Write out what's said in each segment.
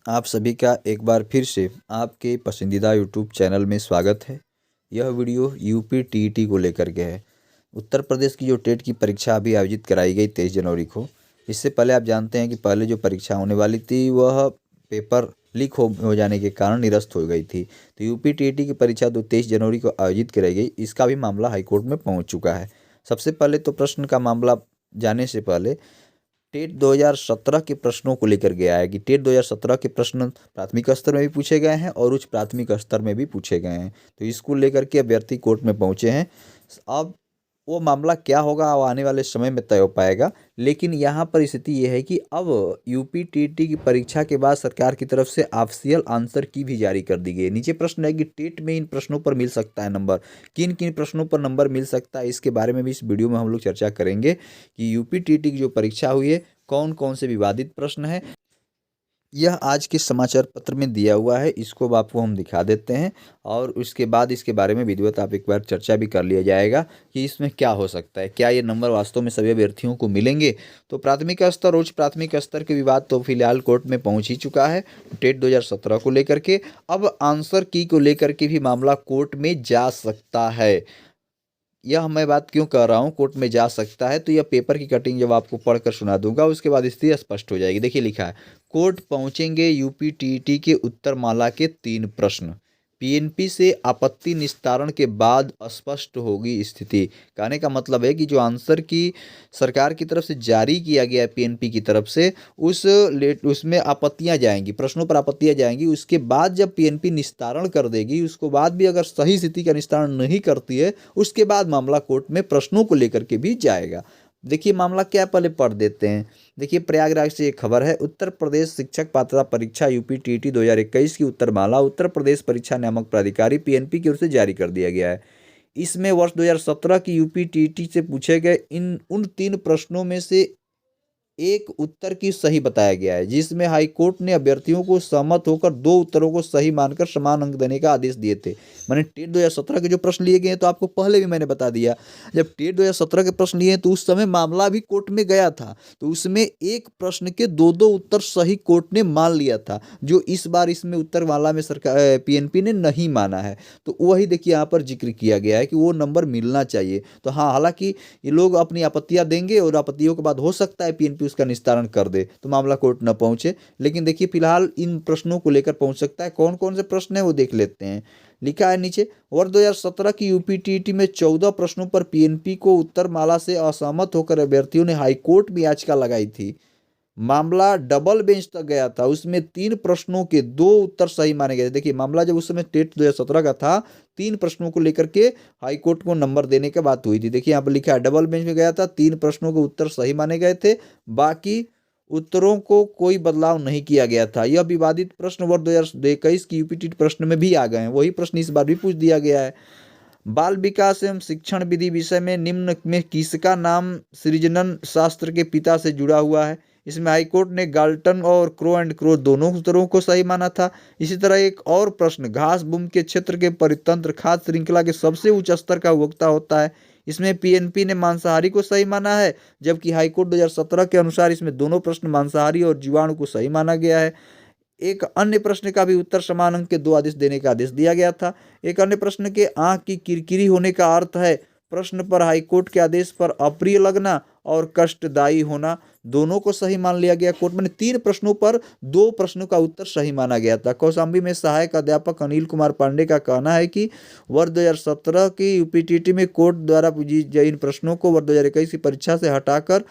आप सभी का एक बार फिर से आपके पसंदीदा यूट्यूब चैनल में स्वागत है। यह वीडियो यूपी टीईटी को लेकर के है। उत्तर प्रदेश की जो टेट की परीक्षा अभी आयोजित कराई गई 23 जनवरी को, इससे पहले आप जानते हैं कि पहले जो परीक्षा होने वाली थी वह पेपर लीक हो जाने के कारण निरस्त हो गई थी। तो यूपी टीईटी की परीक्षा 23 जनवरी को आयोजित कराई गई, इसका भी मामला हाईकोर्ट में पहुँच चुका है। सबसे पहले तो प्रश्न का मामला जाने से पहले टेट 2017 के प्रश्नों को लेकर गया है कि टेट 2017 के प्रश्न प्राथमिक स्तर में भी पूछे गए हैं और उच्च प्राथमिक स्तर में भी पूछे गए हैं। तो इसको लेकर के अभ्यर्थी कोर्ट में पहुंचे हैं। अब वो मामला क्या होगा वो आने वाले समय में तय हो पाएगा। लेकिन यहाँ पर स्थिति ये है कि अब यूपी टीटी की परीक्षा के बाद सरकार की तरफ से ऑफिशियल आंसर की भी जारी कर दी गई है। नीचे प्रश्न है कि टेट में इन प्रश्नों पर मिल सकता है नंबर, किन किन प्रश्नों पर नंबर मिल सकता है, इसके बारे में भी इस वीडियो में हम लोग चर्चा करेंगे कि यूपी टीटी की जो परीक्षा हुई है कौन कौन से विवादित प्रश्न है। यह आज के समाचार पत्र में दिया हुआ है, इसको अब आपको हम दिखा देते हैं और उसके बाद इसके बारे में विधिवत आप एक बार चर्चा भी कर लिया जाएगा कि इसमें क्या हो सकता है, क्या ये नंबर वास्तव में सभी अभ्यर्थियों को मिलेंगे। तो प्राथमिक स्तर उच्च प्राथमिक स्तर के विवाद तो फिलहाल कोर्ट में पहुंच ही चुका है टेट 2017 को लेकर के। अब आंसर की को लेकर के भी मामला कोर्ट में जा सकता है। यह मैं बात क्यों कर रहा हूँ कोर्ट में जा सकता है, तो यह पेपर की कटिंग जब आपको पढ़कर सुना दूंगा उसके बाद स्थिति स्पष्ट हो जाएगी। देखिए लिखा है, कोर्ट पहुंचेंगे यूपी टीईटी के उत्तरमाला के 3 प्रश्न, पीएनपी से आपत्ति निस्तारण के बाद स्पष्ट होगी स्थिति। कहने का मतलब है कि जो आंसर की सरकार की तरफ से जारी किया गया है पीएनपी की तरफ से उसमें आपत्तियां जाएंगी, प्रश्नों पर आपत्तियां जाएंगी। उसके बाद जब पीएनपी निस्तारण कर देगी, उसको बाद भी अगर सही स्थिति का निस्तारण नहीं करती है उसके बाद मामला कोर्ट में प्रश्नों को लेकर के भी जाएगा। देखिए मामला क्या पहले पढ़ देते हैं। देखिए प्रयागराज से एक खबर है, उत्तर प्रदेश शिक्षक पात्रता परीक्षा यूपी टीटी 2021 की उत्तरमाला उत्तर प्रदेश परीक्षा नियामक प्राधिकारी पीएनपी की ओर से जारी कर दिया गया है। इसमें वर्ष 2017 की यूपी टीटी से पूछे गए उन 3 प्रश्नों में से एक उत्तर की सही बताया गया है, जिसमें हाईकोर्ट ने अभ्यर्थियों को सहमत होकर 2 उत्तरों को सही मानकर समान अंक देने का आदेश दिए थे। मैंने टेट 2017 के जो प्रश्न लिए गए हैं तो आपको पहले भी मैंने बता दिया, जब टेट 2017 के प्रश्न लिए तो उस समय मामला भी कोर्ट में गया था, तो उसमें एक प्रश्न के 2-2 उत्तर सही कोर्ट ने मान लिया था, जो इस बार इसमें उत्तरमाला में सरकार पीएनपी ने नहीं माना है। तो वही देखिए यहाँ पर जिक्र किया गया है कि वो नंबर मिलना चाहिए। तो हाँ, हालांकि ये लोग अपनी आपत्तियां देंगे और आपत्तियों के बाद हो सकता है पीएनपी उसका निस्तारण कर दे तो मामला कोर्ट न पहुंचे। लेकिन देखिए फिलहाल इन प्रश्नों को लेकर पहुंच सकता है। कौन कौन से प्रश्न है वो देख लेते हैं। लिखा है नीचे, वर्ष 2017 की यूपी टीईटी में 14 प्रश्नों पर पीएनपी को उत्तरमाला से असहमत होकर अभ्यर्थियों ने हाईकोर्ट में याचिका लगाई थी। मामला डबल बेंच तक गया था, उसमें 3 प्रश्नों के 2 उत्तर सही माने गए। देखिए मामला जब उस समय टेट 2017 का था, 3 प्रश्नों को लेकर के हाईकोर्ट को नंबर देने की बात हुई थी। देखिए यहाँ पर लिखा है डबल बेंच में गया था, 3 प्रश्नों के उत्तर सही माने गए थे, बाकी उत्तरों को कोई बदलाव नहीं किया गया था। यह विवादित प्रश्न वर्ष 2021 की यूपी प्रश्न में भी आ गए हैं, वही प्रश्न इस बार भी पूछ दिया गया है। बाल विकास एवं शिक्षण विधि विषय में निम्न में किसका नाम सृजनन शास्त्र के पिता से जुड़ा हुआ है। इसमें हाईकोर्ट ने गाल्टन और क्रो एंड क्रो दोनों उत्तरों को सही माना था। इसी तरह एक और प्रश्न, घास भूमि के क्षेत्र के परितंत्र खाद्य श्रृंखला के सबसे उच्च स्तर का उपभोक्ता होता है। इसमें पीएनपी ने मांसाहारी को सही माना है, जबकि हाईकोर्ट 2017 के अनुसार इसमें दोनों प्रश्न मांसाहारी और जीवाणु को सही माना गया है। एक अन्य प्रश्न का भी उत्तर समान अंक के 2 आदेश देने का आदेश दिया गया था। एक अन्य प्रश्न के आंख की किरकिरी होने का अर्थ है प्रश्न पर हाईकोर्ट के आदेश पर अप्रिय लगना और कष्टदायी होना, दोनों को सही मान लिया गया। कोर्ट में 3 प्रश्नों पर 2 प्रश्नों का उत्तर सही माना गया था। कौशाम्बी में सहायक अध्यापक अनिल कुमार पांडे का कहना है कि वर्ष 2017 की यूपीटीटी में कोर्ट द्वारा इन प्रश्नों को वर्ष 2021 की परीक्षा से हटाकर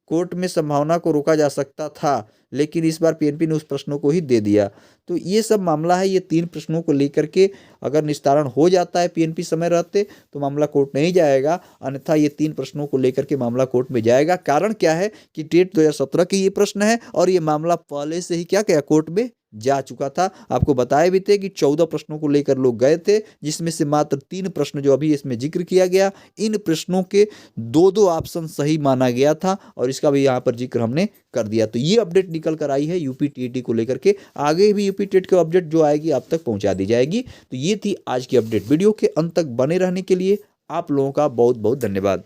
कोर्ट में संभावना को रोका जा सकता था, लेकिन इस बार पीएनपी ने उस प्रश्नों को ही दे दिया। तो ये सब मामला है, ये 3 प्रश्नों को लेकर के अगर निस्तारण हो जाता है पीएनपी समय रहते तो मामला कोर्ट नहीं जाएगा, अन्यथा ये 3 प्रश्नों को लेकर के मामला कोर्ट में जाएगा। कारण क्या है कि टेट 2017 के ये प्रश्न है और ये मामला पहले से ही क्या क्या कोर्ट में जा चुका था। आपको बताए भी थे कि 14 प्रश्नों को लेकर लोग गए थे, जिसमें से मात्र 3 प्रश्न जो अभी इसमें जिक्र किया गया, इन प्रश्नों के 2-2 ऑप्शन सही माना गया था और इसका भी यहाँ पर जिक्र हमने कर दिया। तो ये अपडेट निकल कर आई है यूपी टीईटी को लेकर के। आगे भी यूपी टेट की अपडेट जो आएगी आप तक पहुँचा दी जाएगी। तो ये थी आज की अपडेट। वीडियो के अंत तक बने रहने के लिए आप लोगों का बहुत बहुत धन्यवाद।